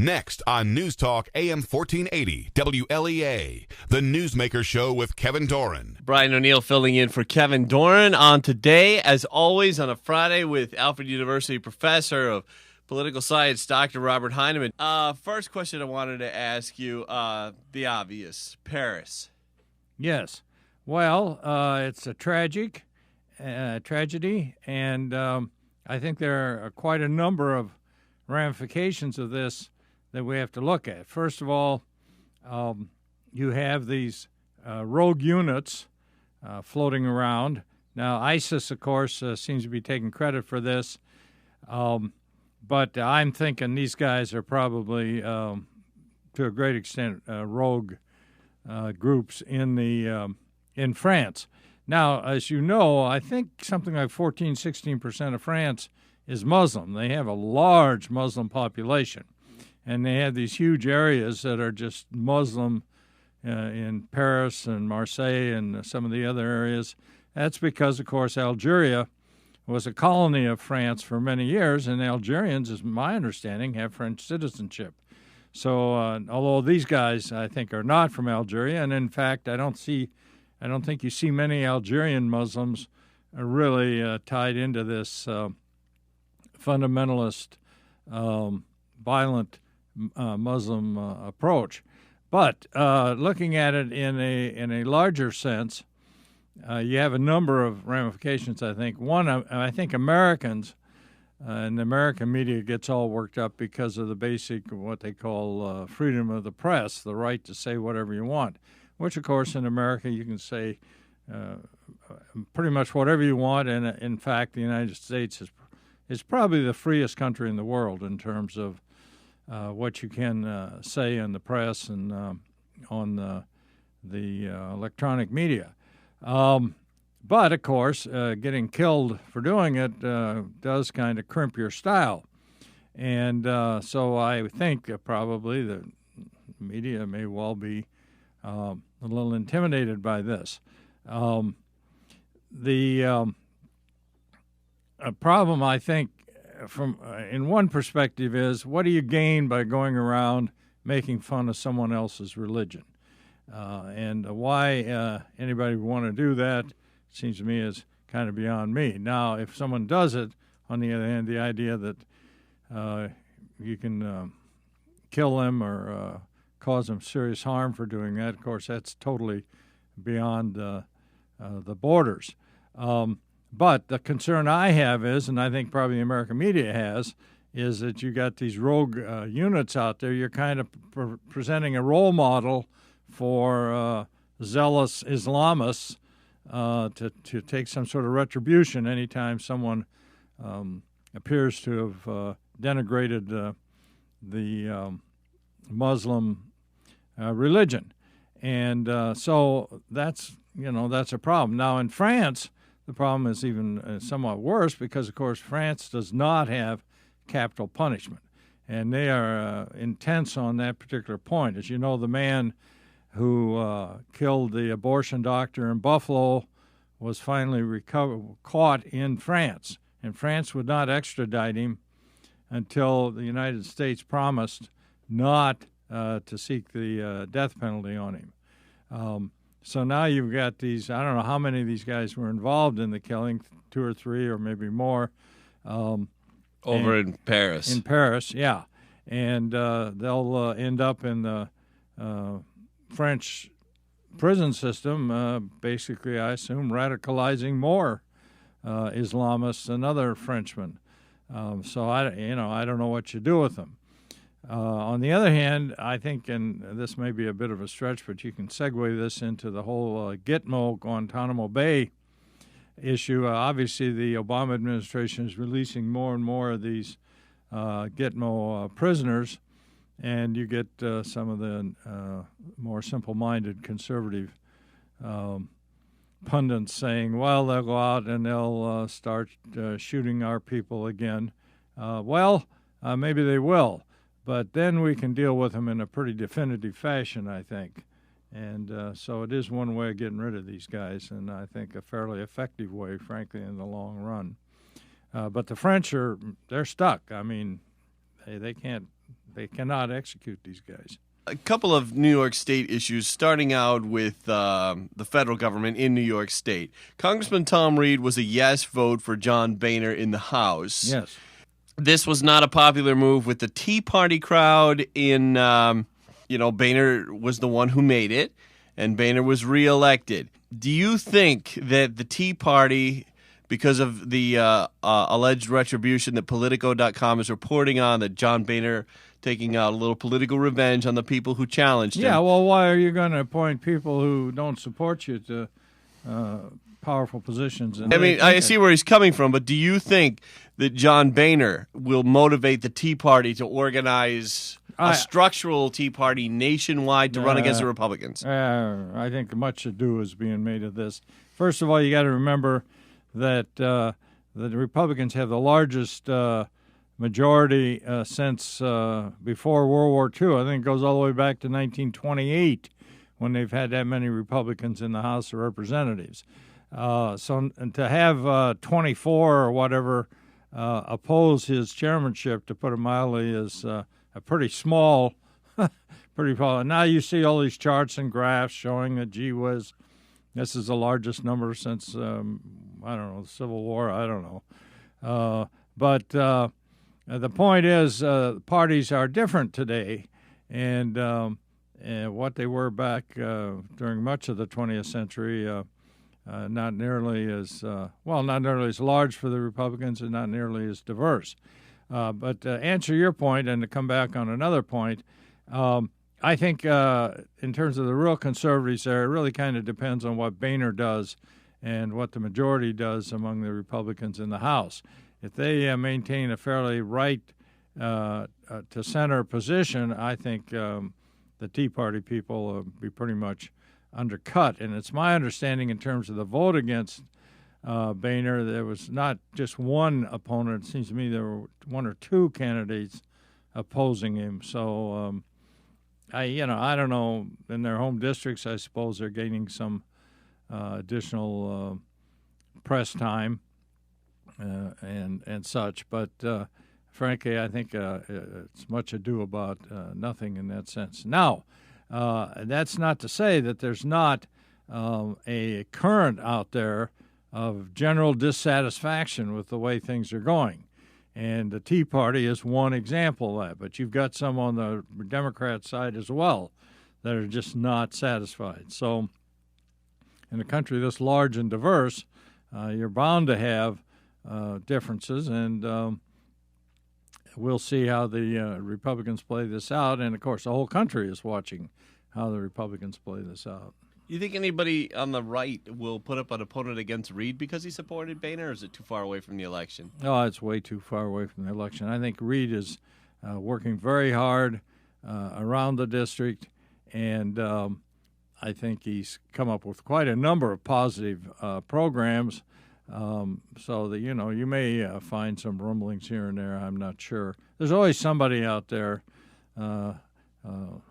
Next on News Talk AM 1480 WLEA, the Newsmaker Show with Kevin Doran. Brian O'Neill filling in for Kevin Doran on today, as always, on a Friday with Alfred University professor of political science, Dr. Robert Heineman. First question I wanted to ask you, the obvious, Paris. Yes. Well, it's a tragedy, and I think there are quite a number of ramifications of this that we have to look at. First of all, you have these rogue units floating around. Now, ISIS, of course, seems to be taking credit for this, but I'm thinking these guys are probably, to a great extent, rogue groups in France. Now, as you know, I think something like 16% of France is Muslim. They have a large Muslim population, and they have these huge areas that are just Muslim in Paris and Marseille and some of the other areas. That's because, of course, Algeria was a colony of France for many years, and Algerians, as my understanding, have French citizenship. So although these guys, I think, are not from Algeria, and in fact, I don't think you see many Algerian Muslims really tied into this fundamentalist, violent Muslim approach. But looking at it in a larger sense, you have a number of ramifications, I think. One, I think Americans and the American media gets all worked up because of the basic, what they call freedom of the press, the right to say whatever you want, which, of course, in America you can say pretty much whatever you want. And, in fact, the United States is probably the freest country in the world in terms of what you can say in the press and on the electronic media. But, of course, getting killed for doing it does kind of crimp your style. And so I think probably the media may well be a little intimidated by this. The problem, I think, from in one perspective is, what do you gain by going around making fun of someone else's religion? And why anybody would want to do that, seems to me, is kind of beyond me. Now, if someone does it, on the other hand, the idea that you can kill them or cause them serious harm for doing that, of course, that's totally beyond the borders. But the concern I have is, and I think probably the American media has, is that you got these rogue units out there. You're kind of presenting a role model for zealous Islamists to take some sort of retribution anytime someone appears to have denigrated the Muslim religion. And so that's a problem. Now, in France, the problem is even somewhat worse because, of course, France does not have capital punishment. And they are intense on that particular point. As you know, the man who killed the abortion doctor in Buffalo was finally caught in France. And France would not extradite him until the United States promised not to seek the death penalty on him. So now you've got these, I don't know how many of these guys were involved in the killing, 2 or 3 or maybe more. Over in Paris. In Paris, yeah. And they'll end up in the French prison system, basically, I assume, radicalizing more Islamists and other Frenchmen. So I don't know what you do with them. On the other hand, I think, and this may be a bit of a stretch, but you can segue this into the whole Gitmo, Guantanamo Bay issue. Obviously, the Obama administration is releasing more and more of these Gitmo prisoners, and you get some of the more simple-minded conservative pundits saying, well, they'll go out and they'll start shooting our people again. Maybe they will. But then we can deal with them in a pretty definitive fashion, I think. And so it is one way of getting rid of these guys, and I think a fairly effective way, frankly, in the long run. But the French they're stuck. I mean, they can't They cannot execute these guys. A couple of New York State issues, starting out with the federal government in New York State. Congressman Tom Reed was a yes vote for John Boehner in the House. Yes. This was not a popular move with the Tea Party crowd Boehner was the one who made it, and Boehner was reelected. Do you think that the Tea Party, because of the alleged retribution that Politico.com is reporting on, that John Boehner taking out a little political revenge on the people who challenged him? Yeah, well, why are you going to appoint people who don't support you to powerful positions? I see where he's coming from, but do you think that John Boehner will motivate the Tea Party to organize a structural Tea Party nationwide to run against the Republicans? I think much ado is being made of this. First of all, you got to remember that the Republicans have the largest majority since before World War II. I think it goes all the way back to 1928 when they've had that many Republicans in the House of Representatives. And to have 24 or whatever oppose his chairmanship, to put it mildly, is a pretty small. Now you see all these charts and graphs showing that, gee whiz, this is the largest number since, the Civil War. I don't know. But the point is, parties are different today, and what they were back during much of the 20th century. Not nearly as large for the Republicans, and not nearly as diverse. But to answer your point, and to come back on another point, I think in terms of the real conservatives there, it really kind of depends on what Boehner does and what the majority does among the Republicans in the House. If they maintain a fairly right to center position, I think the Tea Party people will be pretty much undercut. And it's my understanding, in terms of the vote against Boehner, there was not just one opponent. It seems to me there were one or two candidates opposing him. So I don't know. In their home districts, I suppose they're gaining some additional press time and such. But frankly, I think it's much ado about nothing in that sense. Now, that's not to say that there's not a current out there of general dissatisfaction with the way things are going. And the Tea Party is one example of that. But you've got some on the Democrat side as well that are just not satisfied. So in a country this large and diverse, you're bound to have differences, and we'll see how the Republicans play this out. And, of course, the whole country is watching how the Republicans play this out. You think anybody on the right will put up an opponent against Reed because he supported Boehner, or is it too far away from the election? Oh, it's way too far away from the election. I think Reed is working very hard around the district, and I think he's come up with quite a number of positive programs. So that, you may find some rumblings here and there. I'm not sure. There's always somebody out there. A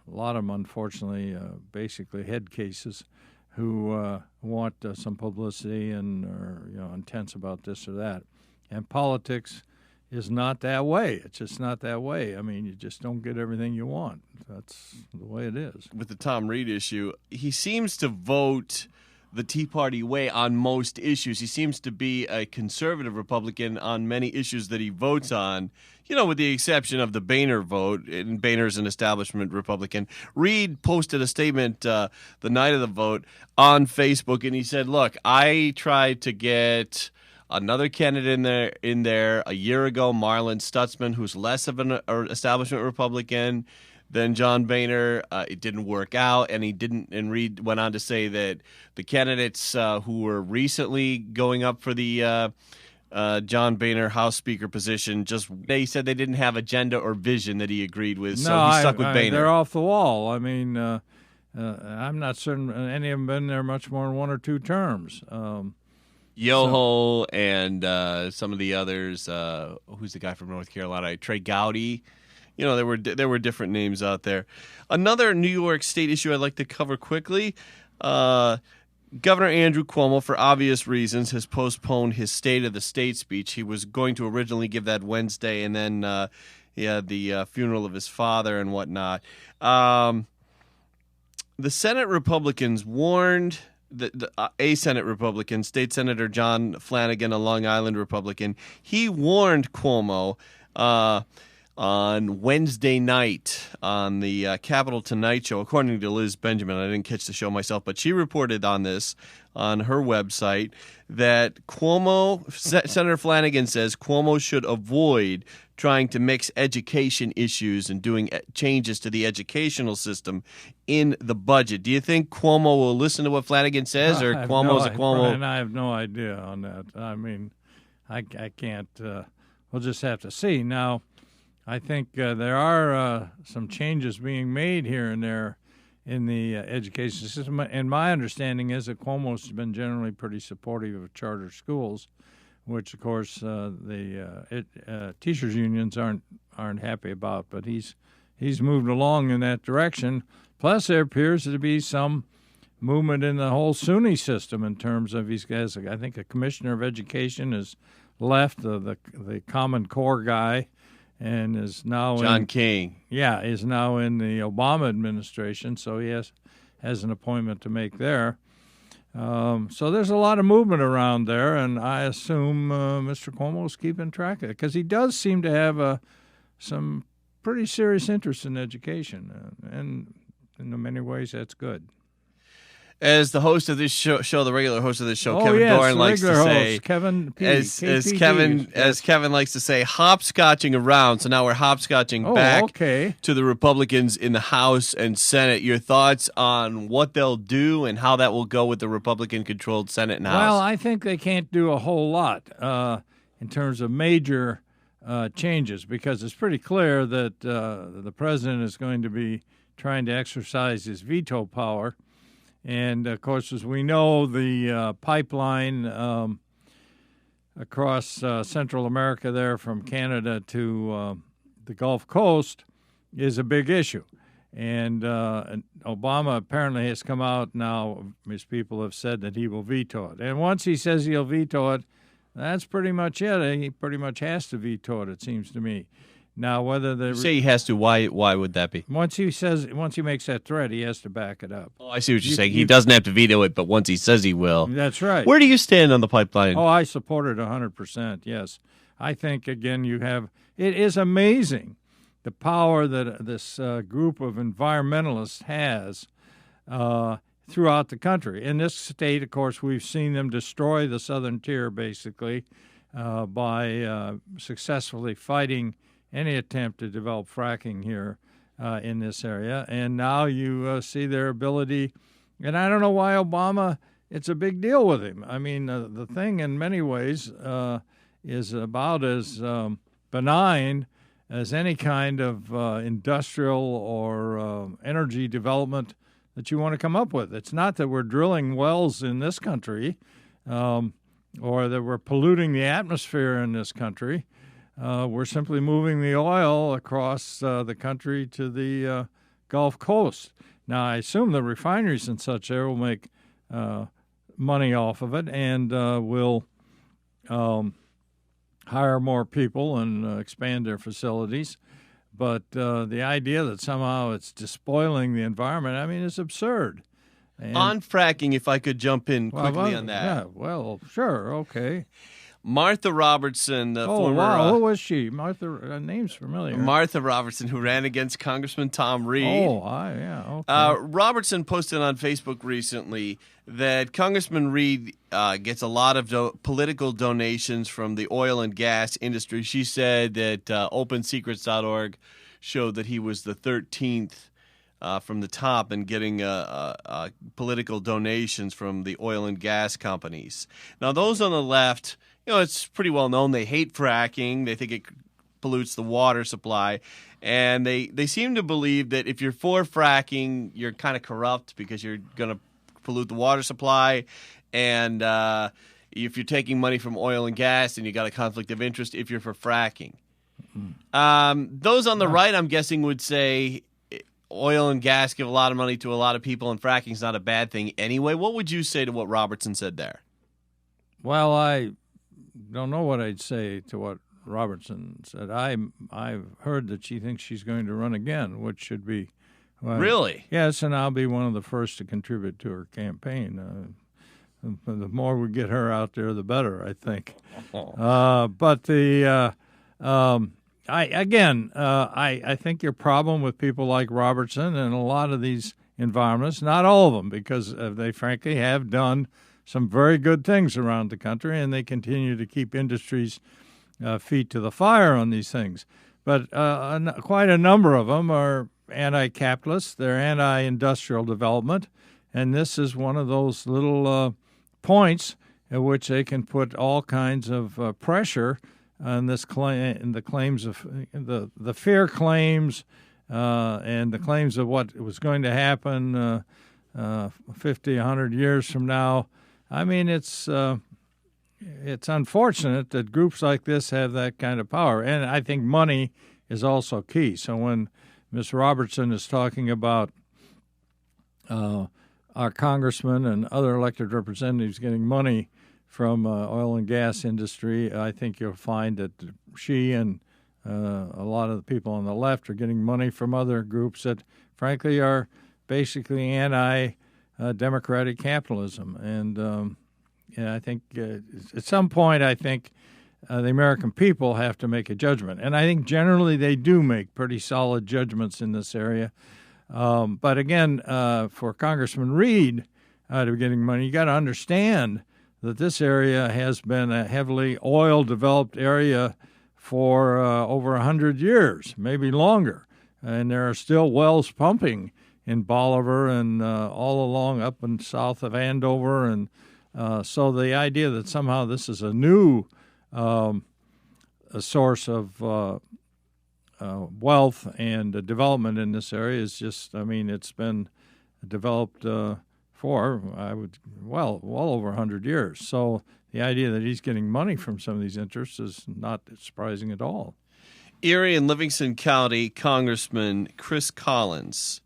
lot of them, unfortunately, basically head cases, who want some publicity and are intense about this or that. And politics is not that way. It's just not that way. I mean, you just don't get everything you want. That's the way it is. With the Tom Reed issue, he seems to vote the Tea Party way on most issues. He seems to be a conservative Republican on many issues that he votes on, with the exception of the Boehner vote, and Boehner's an establishment Republican. Reed posted a statement the night of the vote on Facebook, and he said, look, I tried to get another candidate in there a year ago, Marlon Stutzman, who's less of an establishment Republican than John Boehner. It didn't work out, and Reed went on to say that the candidates who were recently going up for the John Boehner House Speaker position, they said they didn't have agenda or vision that he agreed with, so he stuck with Boehner. They're off the wall. I mean, I'm not certain any of them been there much more than one or two terms. Yoho and some of the others. Who's the guy from North Carolina? Trey Gowdy. There were different names out there. Another New York State issue I'd like to cover quickly. Governor Andrew Cuomo, for obvious reasons, has postponed his State of the State speech. He was going to originally give that Wednesday, and then He had the funeral of his father and whatnot. The Senate Republicans warned a Senate Republican, State Senator John Flanagan, a Long Island Republican, he warned Cuomo on Wednesday night on the Capitol Tonight Show, according to Liz Benjamin. I didn't catch the show myself, but she reported on this on her website that Senator Flanagan says Cuomo should avoid trying to mix education issues and doing changes to the educational system in the budget. Do you think Cuomo will listen to what Flanagan says, or Cuomo's a Cuomo? And I have no idea on that. I mean, I can't. We'll just have to see. Now, I think there are some changes being made here and there in the education system. And my understanding is that Cuomo's been generally pretty supportive of charter schools, which, of course, the teachers' unions aren't happy about. But he's moved along in that direction. Plus, there appears to be some movement in the whole SUNY system in terms of these guys. I think a commissioner of education has left, the Common Core guy, and is now John King. Yeah, is now in the Obama administration, so he has an appointment to make there. So there's a lot of movement around there, and I assume Mr. Cuomo's keeping track of it because he does seem to have some pretty serious interest in education, and in many ways that's good. As the host of this show, the regular host of this show, Kevin Doran likes to say, Kevin P, as Kevin likes to say, hopscotching around. So now we're hopscotching back to the Republicans in the House and Senate. Your thoughts on what they'll do and how that will go with the Republican-controlled Senate and House? Well, I think they can't do a whole lot in terms of major changes because it's pretty clear that the president is going to be trying to exercise his veto power. And, of course, as we know, the pipeline across Central America there from Canada to the Gulf Coast is a big issue. And Obama apparently has come out now, his people have said that he will veto it. And once he says he'll veto it, that's pretty much it. He pretty much has to veto it, it seems to me. Now, whether they say he has to, why would that be? Once he makes that threat, he has to back it up. Oh, I see what you're saying. He doesn't have to veto it, but once he says he will. That's right. Where do you stand on the pipeline? Oh, I support it 100%, yes. I think, again, it is amazing the power that this group of environmentalists has throughout the country. In this state, of course, we've seen them destroy the southern tier, basically, by successfully fighting any attempt to develop fracking here in this area. And now you see their ability, and I don't know why Obama, it's a big deal with him. I mean, the thing in many ways is about as benign as any kind of industrial or energy development that you want to come up with. It's not that we're drilling wells in this country or that we're polluting the atmosphere in this country. We're simply moving the oil across the country to the Gulf Coast. Now, I assume the refineries and such there will make money off of it and will hire more people and expand their facilities. But the idea that somehow it's despoiling the environment, I mean, it's absurd. And on fracking, if I could jump in quickly on that. Yeah, well, sure, okay. Martha Robertson, the former... wow, who was she? Martha, name's familiar. Martha Robertson, who ran against Congressman Tom Reed. Oh, yeah, okay. Robertson posted on Facebook recently that Congressman Reed gets a lot of political donations from the oil and gas industry. She said that OpenSecrets.org showed that he was the 13th from the top and getting political donations from the oil and gas companies. Now, those on the left... it's pretty well known they hate fracking. They think it pollutes the water supply. And they seem to believe that if you're for fracking, you're kind of corrupt because you're going to pollute the water supply. And if you're taking money from oil and gas, then you got a conflict of interest if you're for fracking. Mm-hmm. Those on the right, I'm guessing, would say oil and gas give a lot of money to a lot of people, and fracking is not a bad thing anyway. What would you say to what Robertson said there? Well, I don't know what I'd say to what Robertson said, I've heard that she thinks she's going to run again, which should be Really? Yes, and I'll be one of the first to contribute to her campaign. The more we get her out there, the better, I think. But I think your problem with people like Robertson and a lot of these environments, not all of them, because they frankly have done some very good things around the country, and they continue to keep industries' feet to the fire on these things. But quite a number of them are anti-capitalist, they're anti-industrial development, and this is one of those little points at which they can put all kinds of pressure on this in the claims of the fear claims and the claims of what was going to happen 50, 100 years from now. I mean, it's unfortunate that groups like this have that kind of power, and I think money is also key. So when Ms. Robertson is talking about our congressmen and other elected representatives getting money from oil and gas industry, I think you'll find that she and a lot of the people on the left are getting money from other groups that, frankly, are basically anti-democratic capitalism. And I think at some point, I think the American people have to make a judgment. And I think generally they do make pretty solid judgments in this area. But again, for Congressman Reed to be getting money, you got to understand that this area has been a heavily oil-developed area for over 100 years, maybe longer. And there are still wells pumping in Bolivar and all along up and south of Andover. And so the idea that somehow this is a new a source of wealth and development in this area is just, I mean, it's been developed for, well over 100 years. So the idea that he's getting money from some of these interests is not surprising at all. Erie and Livingston County Congressman Chris Collins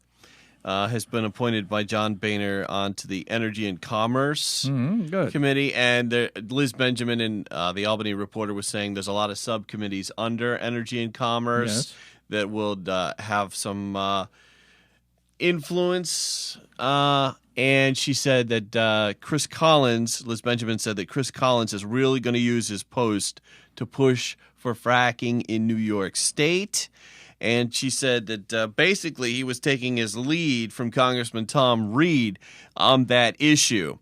has been appointed by John Boehner onto the Energy and Commerce Committee. And Liz Benjamin in the Albany Reporter was saying there's a lot of subcommittees under Energy and Commerce that will have some influence. And she said that Liz Benjamin said that Chris Collins is really going to use his post to push for fracking in New York State. And she said that basically he was taking his lead from Congressman Tom Reed on that issue.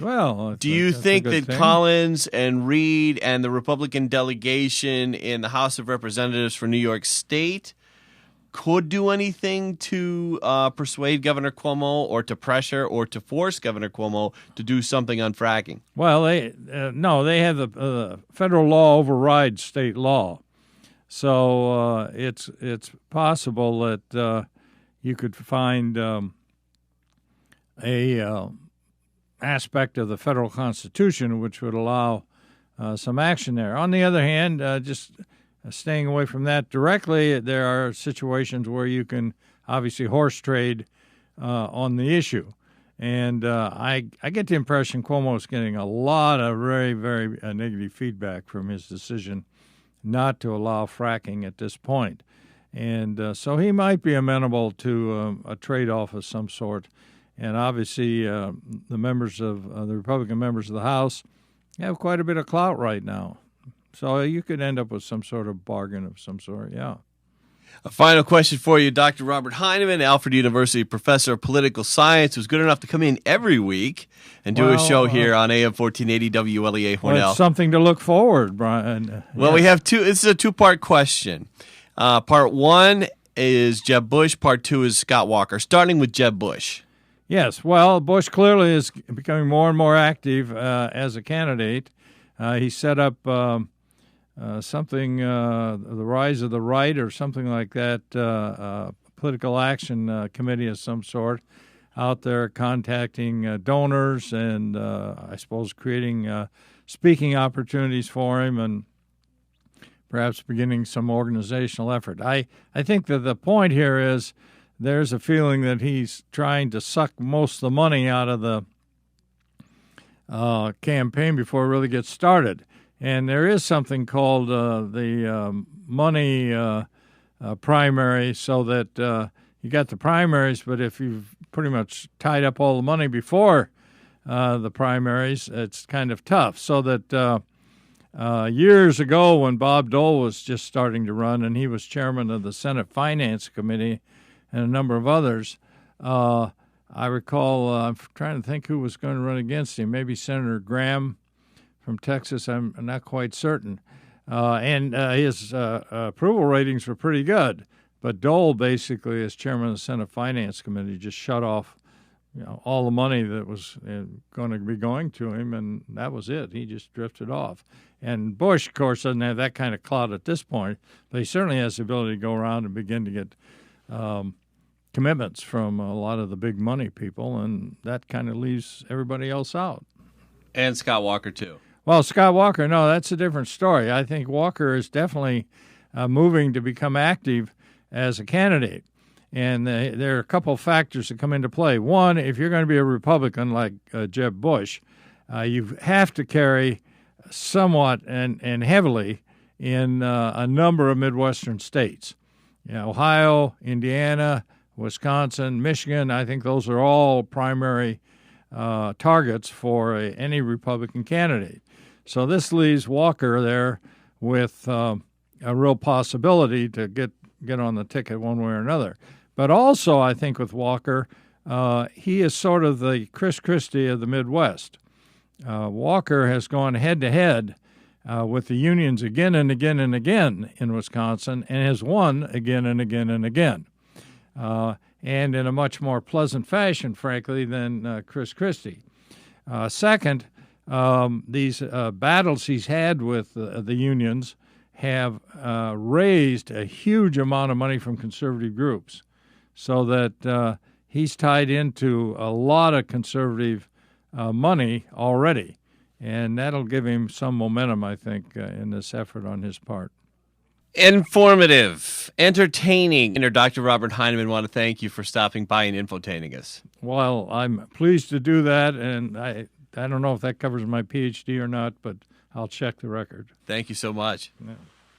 Well, do you think that Collins and Reed and the Republican delegation in the House of Representatives for New York State could do anything to persuade Governor Cuomo or to pressure or to force Governor Cuomo to do something on fracking? Well, they have the federal law overrides state law. So it's possible that you could find a aspect of the federal Constitution which would allow some action there. On the other hand, just staying away from that directly, there are situations where you can obviously horse trade on the issue. And I get the impression Cuomo is getting a lot of very, very negative feedback from his decision not to allow fracking at this point. And so he might be amenable to a trade-off of some sort. And obviously the members of the Republican members of the House have quite a bit of clout right now. So you could end up with some sort of bargain of some sort, yeah. A final question for you, Dr. Robert Heineman, Alfred University professor of political science, who's good enough to come in every week and do a show here on AM 1480 WLEA Hornell. Well, it's something to look forward, Brian. Well, we have this is a two-part question. Part one is Jeb Bush. Part two is Scott Walker. Starting with Jeb Bush. Yes, well, Bush clearly is becoming more and more active as a candidate. He set up something, the Rise of the Right or something like that, political action committee of some sort out there contacting donors and I suppose creating speaking opportunities for him and perhaps beginning some organizational effort. I think that the point here is there's a feeling that he's trying to suck most of the money out of the campaign before it really gets started. And there is something called the money primary, so that you got the primaries, but if you've pretty much tied up all the money before the primaries, it's kind of tough. So that years ago when Bob Dole was just starting to run, and he was chairman of the Senate Finance Committee and a number of others, I recall, I'm trying to think who was going to run against him, maybe Senator Graham from Texas, I'm not quite certain. And his approval ratings were pretty good. But Dole, basically, as chairman of the Senate Finance Committee, just shut off all the money that was going to be going to him, and that was it. He just drifted off. And Bush, of course, doesn't have that kind of clout at this point, but he certainly has the ability to go around and begin to get commitments from a lot of the big money people, and that kind of leaves everybody else out. And Scott Walker, too. Well, Scott Walker, no, that's a different story. I think Walker is definitely moving to become active as a candidate. And there are a couple of factors that come into play. One, if you're going to be a Republican like Jeb Bush, you have to carry somewhat and heavily in a number of Midwestern states. Ohio, Indiana, Wisconsin, Michigan, I think those are all primary targets for any Republican candidate. So this leaves Walker there with a real possibility to get on the ticket one way or another. But also, I think with Walker, he is sort of the Chris Christie of the Midwest. Walker has gone head-to-head with the unions again and again and again in Wisconsin and has won again and again and again. And in a much more pleasant fashion, frankly, than Chris Christie. Second, these battles he's had with the unions have raised a huge amount of money from conservative groups, so that he's tied into a lot of conservative money already, and that'll give him some momentum, I think, in this effort on his part. Informative, entertaining. And Dr. Robert Heineman, want to thank you for stopping by and infotaining us. Well, I'm pleased to do that, and I don't know if that covers my PhD or not, but I'll check the record. Thank you so much. Yeah.